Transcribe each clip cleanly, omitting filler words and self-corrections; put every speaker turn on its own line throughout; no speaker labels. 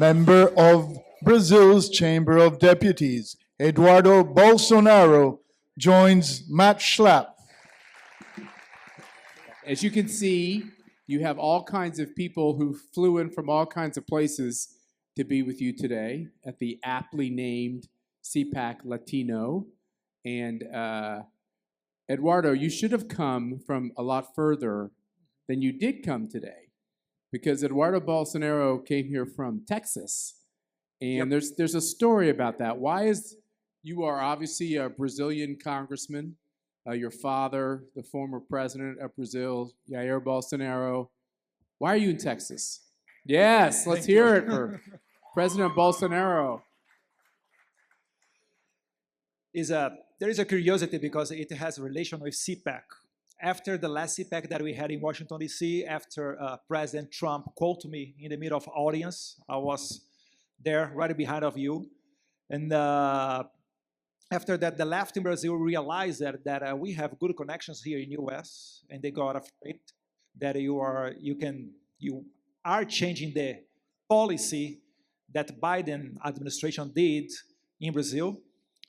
member of Brazil's Chamber of Deputies, Eduardo Bolsonaro, joins Matt Schlapp.
As you can see, you have all kinds of people who flew in from all kinds of places to be with you today at the aptly named CPAC Latino. And Eduardo, you should have come from a lot further than you did come today, because Eduardo Bolsonaro came here from Texas. And there's a story about that. You are obviously a Brazilian congressman. Your father, the former president of Brazil, Jair Bolsonaro. Why are you in Texas? Yes, let's hear it for President Bolsonaro.
There is a curiosity because it has a relation with CPAC. After the last CPAC that we had in Washington, D.C., after President Trump called me in the middle of audience, I was there right behind of you. And after that, the left in Brazil realized that we have good connections here in the U.S., and they got afraid that you are changing the policy that Biden administration did in Brazil.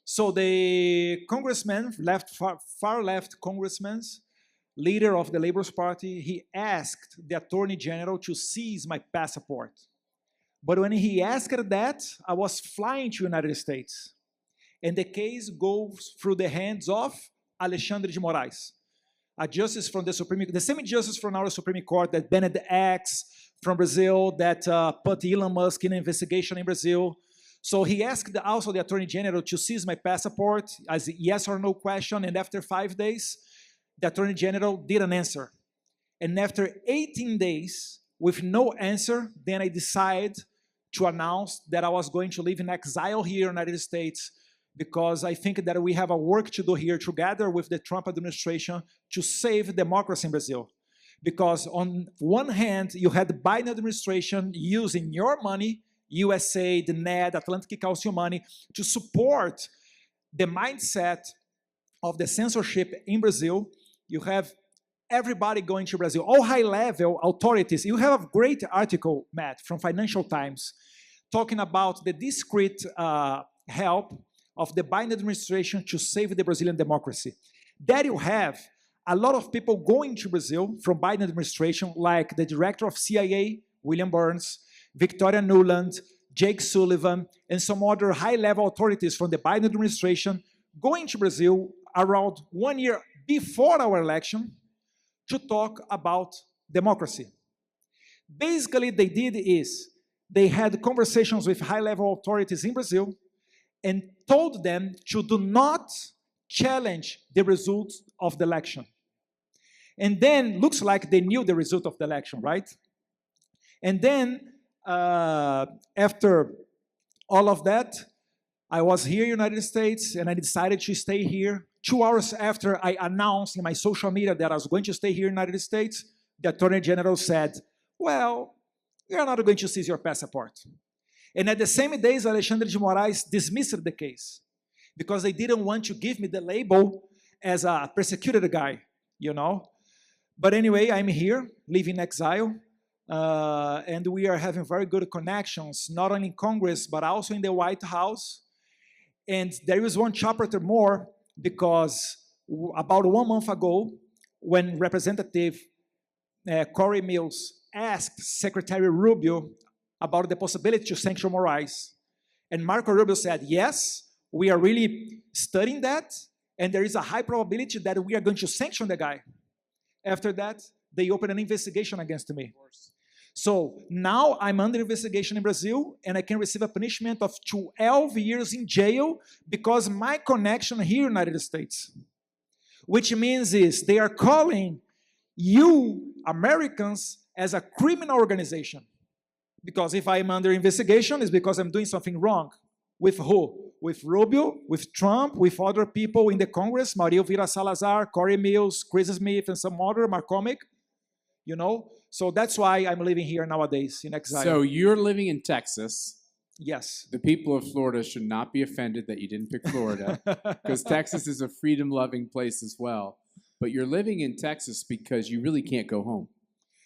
So the congressman, far left congressman, leader of the Labour Party, he asked the Attorney General to seize my passport. But when he asked that, I was flying to the United States. And the case goes through the hands of Alexandre de Moraes, a justice from the Supreme Court, the same justice from our Supreme Court that banned the X from Brazil, that put Elon Musk in an investigation in Brazil. So he asked also the Attorney General to seize my passport as a yes or no question, and after 5 days, the Attorney General didn't answer. And after 18 days, with no answer, then I decided to announce that I was going to live in exile here in the United States, because I think that we have a work to do here together with the Trump administration to save democracy in Brazil. Because on one hand, you had the Biden administration using your money, USA, the NED, Atlantic Council money, to support the mindset of the censorship in Brazil. You have everybody going to Brazil, all high-level authorities. You have a great article, Matt, from Financial Times, talking about the discreet help of the Biden administration to save the Brazilian democracy. There you have a lot of people going to Brazil from Biden administration, like the director of CIA, William Burns, Victoria Nuland, Jake Sullivan, and some other high-level authorities from the Biden administration going to Brazil around 1 year before our election to talk about democracy. Basically, they had conversations with high-level authorities in Brazil and told them to do not challenge the results of the election. And then, looks like they knew the result of the election, right? And then, after all of that, I was here in the United States, and I decided to stay here. 2 hours after I announced in my social media that I was going to stay here in the United States, the Attorney General said, well, we are not going to seize your passport. And at the same days, Alexandre de Moraes dismissed the case because they didn't want to give me the label as a persecuted guy, you know. But anyway, I'm here, living in exile, and we are having very good connections, not only in Congress, but also in the White House. And there is one chapter more, because about 1 month ago, when Representative Corey Mills asked Secretary Rubio about the possibility to sanction Moraes, and Marco Rubio said, yes, we are really studying that, and there is a high probability that we are going to sanction the guy. After that, they opened an investigation against me. So now I'm under investigation in Brazil, and I can receive a punishment of 12 years in jail because my connection here in the United States. Which means is they are calling you, Americans, as a criminal organization. Because if I'm under investigation, it's because I'm doing something wrong. With who? With Rubio, with Trump, with other people in the Congress, Mario Vira Salazar, Corey Mills, Chris Smith, and some other, McCormick, you know? So that's why I'm living here nowadays in exile.
So you're living in Texas.
Yes.
The people of Florida should not be offended that you didn't pick Florida, because Texas is a freedom-loving place as well. But you're living in Texas because you really can't go home.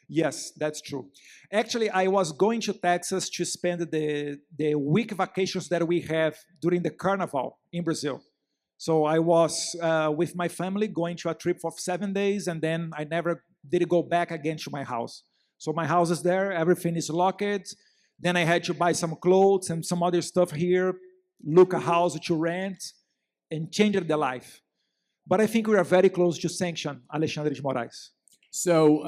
Yes, that's true. Actually, I was going to Texas to spend the week vacations that we have during the carnival in Brazil. So I was with my family going to a trip for 7 days, and then I never did go back again to my house. So my house is there, everything is locked. Then I had to buy some clothes and some other stuff here, look a house to rent, and change the life. But I think we are very close to sanction Alexandre de Moraes.
So,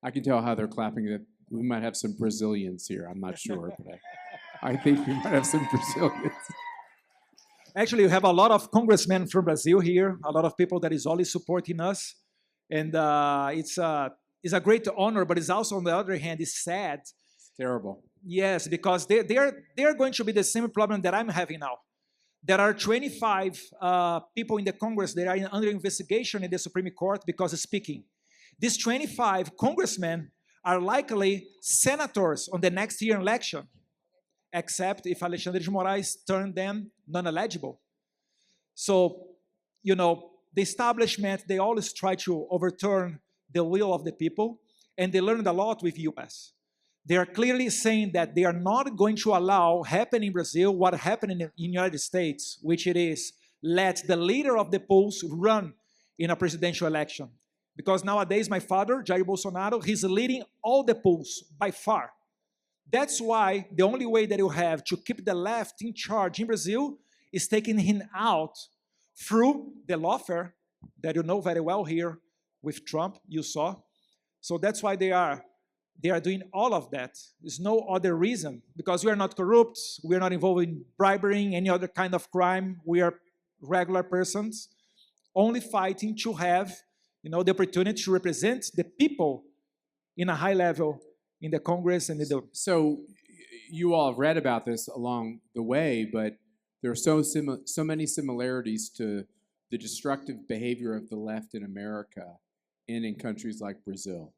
I can tell how they're clapping. That we might have some Brazilians here. I'm not sure, but I think we might have some Brazilians.
Actually, we have a lot of congressmen from Brazil here, a lot of people that is always supporting us. And it's a great honor, but it's also, on the other hand, it's sad.
It's terrible.
Yes, because they're going to be the same problem that I'm having now. There are 25 people in the Congress that are under investigation in the Supreme Court because of speaking. These 25 congressmen are likely senators on the next year election, except if Alexandre de Moraes turned them non-eligible. So, you know, the establishment, they always try to overturn the will of the people, and they learned a lot with US. They are clearly saying that they are not going to allow happen in Brazil what happened in the United States, which it is let the leader of the polls run in a presidential election. Because nowadays, my father, Jair Bolsonaro, he's leading all the polls by far. That's why the only way that you have to keep the left in charge in Brazil is taking him out through the lawfare that you know very well here with Trump, you saw. So that's why they are doing all of that. There's no other reason, because we are not corrupt, we are not involved in bribery, any other kind of crime. We are regular persons, only fighting to have, you know, the opportunity to represent the people in a high level in the Congress and in the...
So you all have read about this along the way, but there are so many similarities to the destructive behavior of the left in America and in countries like Brazil.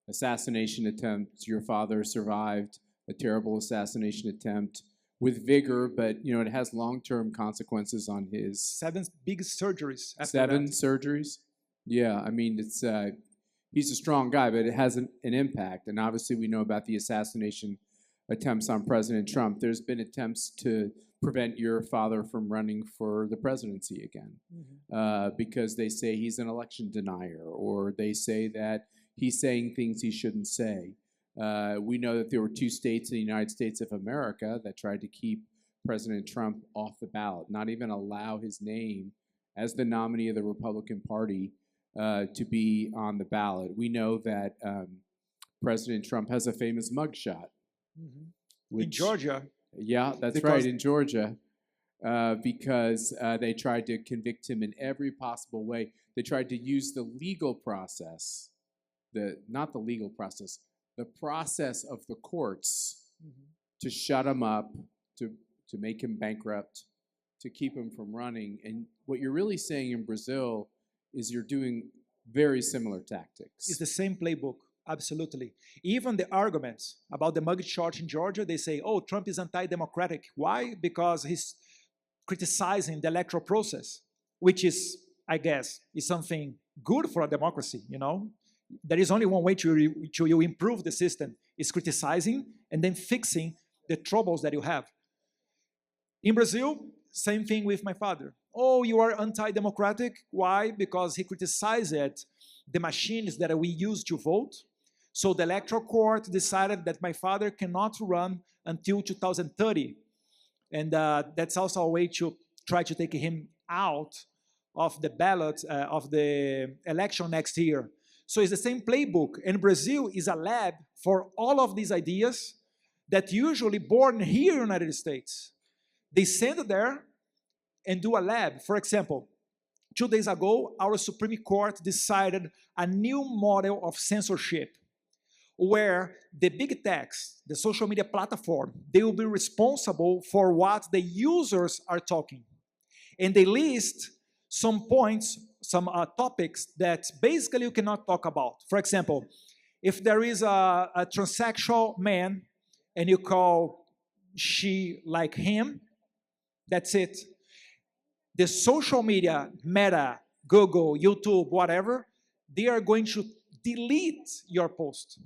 Assassination attempts. Your father survived a terrible assassination attempt with vigor, but you know it has long-term consequences on his
7 big surgeries. After
7
that.
surgeries. Yeah, I mean it's he's a strong guy, but it has an impact. And obviously, we know about the assassination attempts on President Trump. There's been attempts to prevent your father from running for the presidency again, because they say he's an election denier, or they say that he's saying things he shouldn't say. We know that there were 2 states in the United States of America that tried to keep President Trump off the ballot, not even allow his name as the nominee of the Republican Party to be on the ballot. We know that President Trump has a famous mugshot.
In Georgia.
Yeah, that's right, in Georgia. Because they tried to convict him in every possible way. They tried to use the legal process, not the legal process, the process of the courts to shut him up, to make him bankrupt, to keep him from running. And what you're really saying in Brazil is you're doing very similar tactics.
It's the same playbook, absolutely. Even the arguments about the mugshot in Georgia, they say, oh, Trump is anti-democratic. Why? Because he's criticizing the electoral process, which is, I guess, is something good for a democracy, you know? There is only one way to improve the system, is criticizing and then fixing the troubles that you have. In Brazil, same thing with my father. Oh, you are anti-democratic. Why? Because he criticized the machines that we use to vote. So the electoral court decided that my father cannot run until 2030. And that's also a way to try to take him out of the ballot of the election next year. So it's the same playbook. And Brazil is a lab for all of these ideas that usually born here in the United States. They send it there and do a lab. For example, 2 days ago, our Supreme Court decided a new model of censorship where the big techs, the social media platform, they will be responsible for what the users are talking. And they list some points, some topics that basically you cannot talk about. For example, if there is a transsexual man and you call she like him, that's it. the social media, Meta, Google, YouTube, whatever, they are going to delete your post.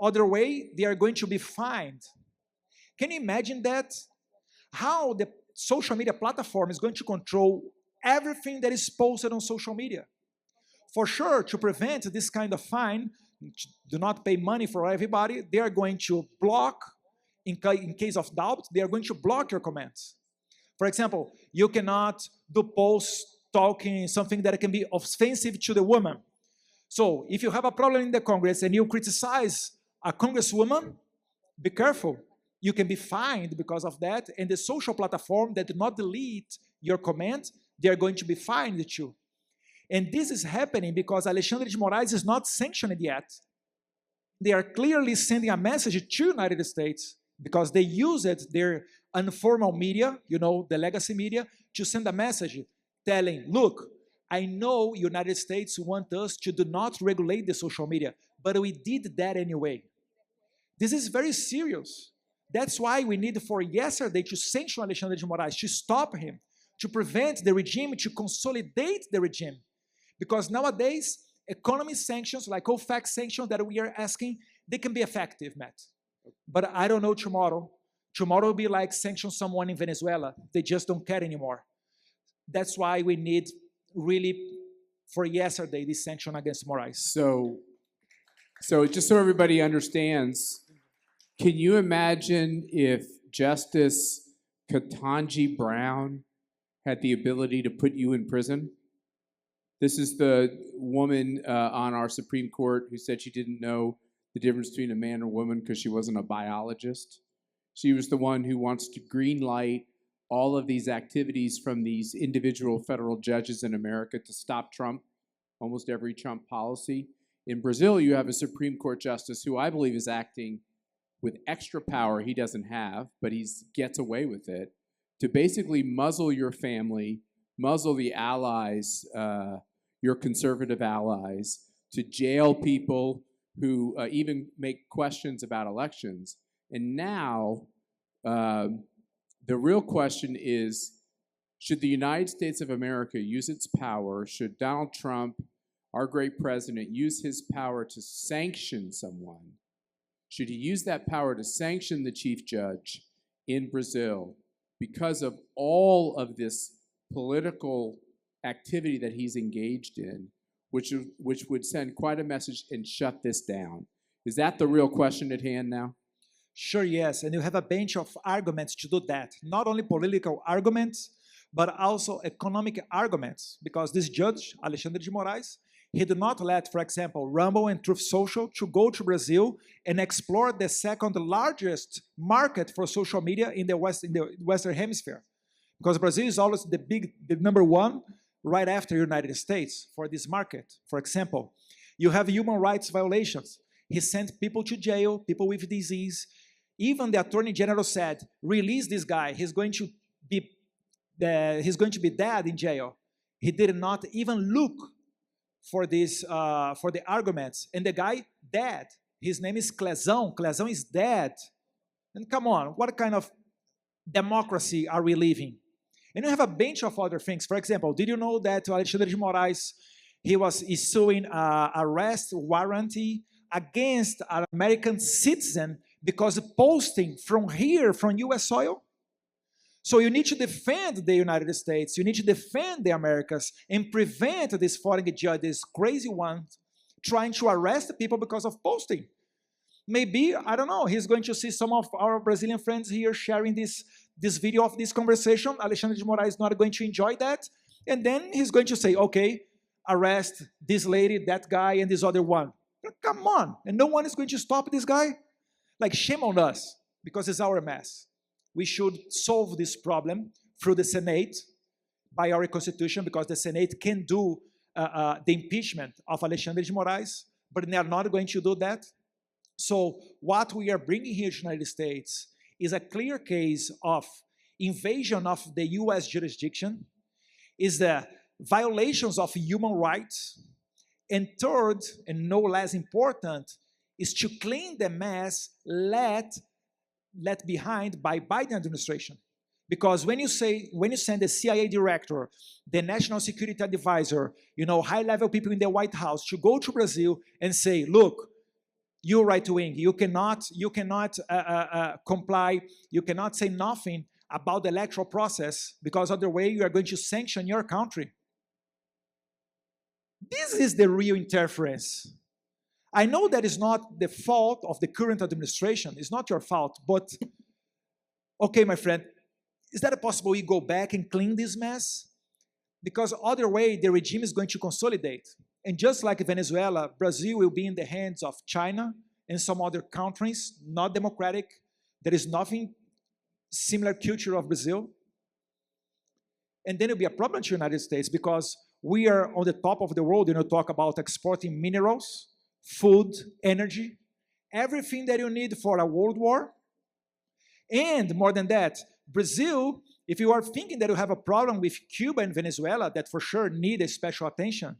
Other way, they are going to be fined. Can you imagine that? How the social media platform is going to control everything that is posted on social media. For sure, to prevent this kind of fine, do not pay money for everybody, they are going to block, in case of doubt, they are going to block your comments. For example, you cannot do posts talking something that can be offensive to the woman. So if you have a problem in the Congress and you criticize a congresswoman, be careful. You can be fined because of that, and the social platform that did not delete your comment, they are going to be fined too. And this is happening because Alexandre de Moraes is not sanctioned yet. They are clearly sending a message to United States because they used their informal media, you know, the legacy media, to send a message telling, look, I know United States want us to do not regulate the social media, but we did that anyway. This is very serious. That's why we need for yesterday to sanction Alexandre de Moraes, to stop him, to prevent the regime, to consolidate the regime. Because nowadays, economy sanctions, like OFAC sanctions that we are asking, they can be effective, Matt. But I don't know tomorrow. Tomorrow will be like sanction someone in Venezuela. They just don't care anymore. That's why we need really, for yesterday, this sanction against Moraes.
So just so everybody understands, can you imagine if Justice Ketanji Brown had the ability to put you in prison? This is the woman on our Supreme Court who said she didn't know the difference between a man or woman because she wasn't a biologist. She was the one who wants to green light all of these activities from these individual federal judges in America to stop Trump, almost every Trump policy. In Brazil, you have a Supreme Court justice who I believe is acting with extra power he doesn't have, but he gets away with it, to basically muzzle your family, muzzle the allies, your conservative allies, to jail people who even make questions about elections. And now, the real question is, should the United States of America use its power? Should Donald Trump, our great president, use his power to sanction someone? Should he use that power to sanction the chief judge in Brazil because of all of this political activity that he's engaged in, which would send quite a message and shut this down? Is that the real question at hand now?
Sure, yes, and you have a bunch of arguments to do that. Not only political arguments, but also economic arguments, because this judge, Alexandre de Moraes, he did not let, for example, Rumble and Truth Social to go to Brazil and explore the second largest market for social media in the Western Hemisphere. Because Brazil is always the number one right after United States for this market. For example, you have human rights violations. He sent people to jail, people with disease. Even the Attorney General said, release this guy, he's going to be dead in jail. He did not even look for the arguments, and the guy dead. His name is Clezão. Clezão is dead. And come on, what kind of democracy are we living? And you have a bunch of other things. For example, did you know that Alexandre de Moraes, he was issuing an arrest warrant against an American citizen because posting from here, from US soil? So you need to defend the United States, you need to defend the Americas and prevent this foreign judge, this crazy one, trying to arrest people because of posting. Maybe, I don't know, he's going to see some of our Brazilian friends here sharing this video of this conversation. Alexandre de Moraes is not going to enjoy that. And then he's going to say, okay, arrest this lady, that guy, and this other one. Come on, and no one is going to stop this guy? Like, shame on us, because it's our mess. We should solve this problem through the Senate, by our Constitution, because the Senate can do the impeachment of Alexandre de Moraes, but they are not going to do that. So what we are bringing here to the United States is a clear case of invasion of the US jurisdiction, is the violations of human rights, and third, and no less important, is to clean the mess left behind by Biden administration. Because when you send the CIA director, the national security advisor, high-level people in the White House to go to Brazil and say, look, you right-wing, you cannot comply, you cannot say nothing about the electoral process, because other way you are going to sanction your country. This is the real interference. I know that is not the fault of the current administration, it's not your fault, but okay, my friend, is that possible we go back and clean this mess? Because other way, the regime is going to consolidate. And just like Venezuela, Brazil will be in the hands of China and some other countries, not democratic. There is nothing similar culture of Brazil. And then it'll be a problem to the United States because we are on the top of the world, talk about exporting minerals, food, energy, everything that you need for a world war. And more than that, Brazil, if you are thinking that you have a problem with Cuba and Venezuela that for sure need a special attention,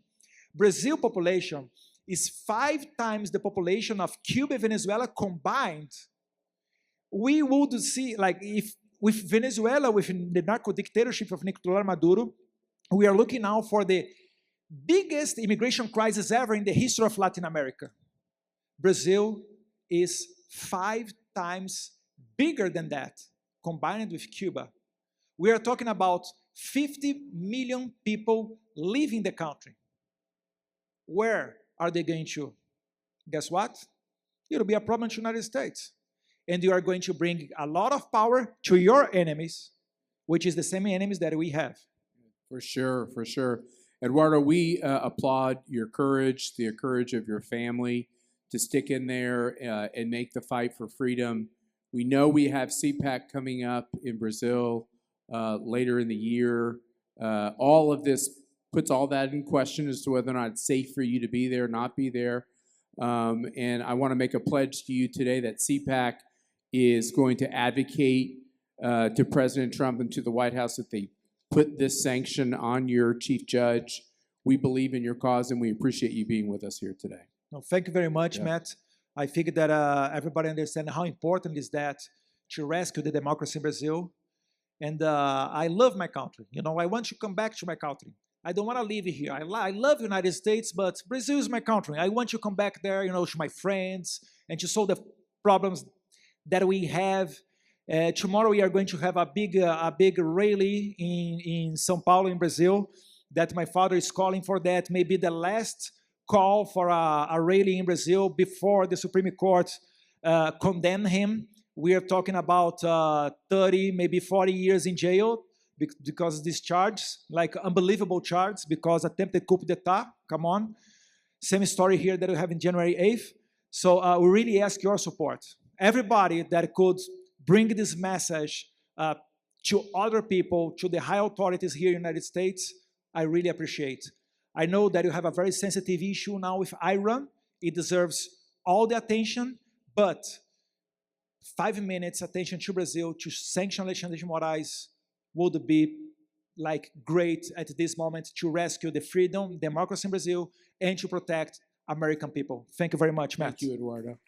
Brazil population is 5 times the population of Cuba and Venezuela combined. We would see, like, if with Venezuela, with the narco dictatorship of Nicolás Maduro, we are looking now for the biggest immigration crisis ever in the history of Latin America. Brazil is 5 times bigger than that, combined with Cuba. We are talking about 50 million people leaving the country. Where are they going to? Guess what? It'll be a problem to the United States. And you are going to bring a lot of power to your enemies, which is the same enemies that we have.
For sure, for sure. Eduardo, we applaud your courage, the courage of your family to stick in there and make the fight for freedom. We know we have CPAC coming up in Brazil later in the year. All of this puts all that in question as to whether or not it's safe for you to be there, not be there. And I want to make a pledge to you today that CPAC is going to advocate to President Trump and to the White House that they put this sanction on your chief judge. We believe in your cause, and we appreciate you being with us here today.
No, thank you very much, Matt. I think that everybody understands how important is that to rescue the democracy in Brazil. And I love my country. I want to come back to my country. I don't want to live here. I love the United States, but Brazil is my country. I want to come back there, to my friends and to solve the problems that we have. Tomorrow we are going to have a big rally in São Paulo, in Brazil, that my father is calling for. That may be the last call for a rally in Brazil before the Supreme Court condemn him. We are talking about 30, maybe 40 years in jail because of these charges, like unbelievable charges, because attempted coup d'etat, come on. Same story here that we have in January 8th. So we really ask your support. Everybody that could bring this message to other people, to the high authorities here in the United States, I really appreciate. I know that you have a very sensitive issue now with Iran. It deserves all the attention, but 5 minutes attention to Brazil to sanction Alexandre de Moraes would be great at this moment to rescue the freedom, democracy in Brazil, and to protect American people. Thank you very much, Matt.
Thank you, Eduardo.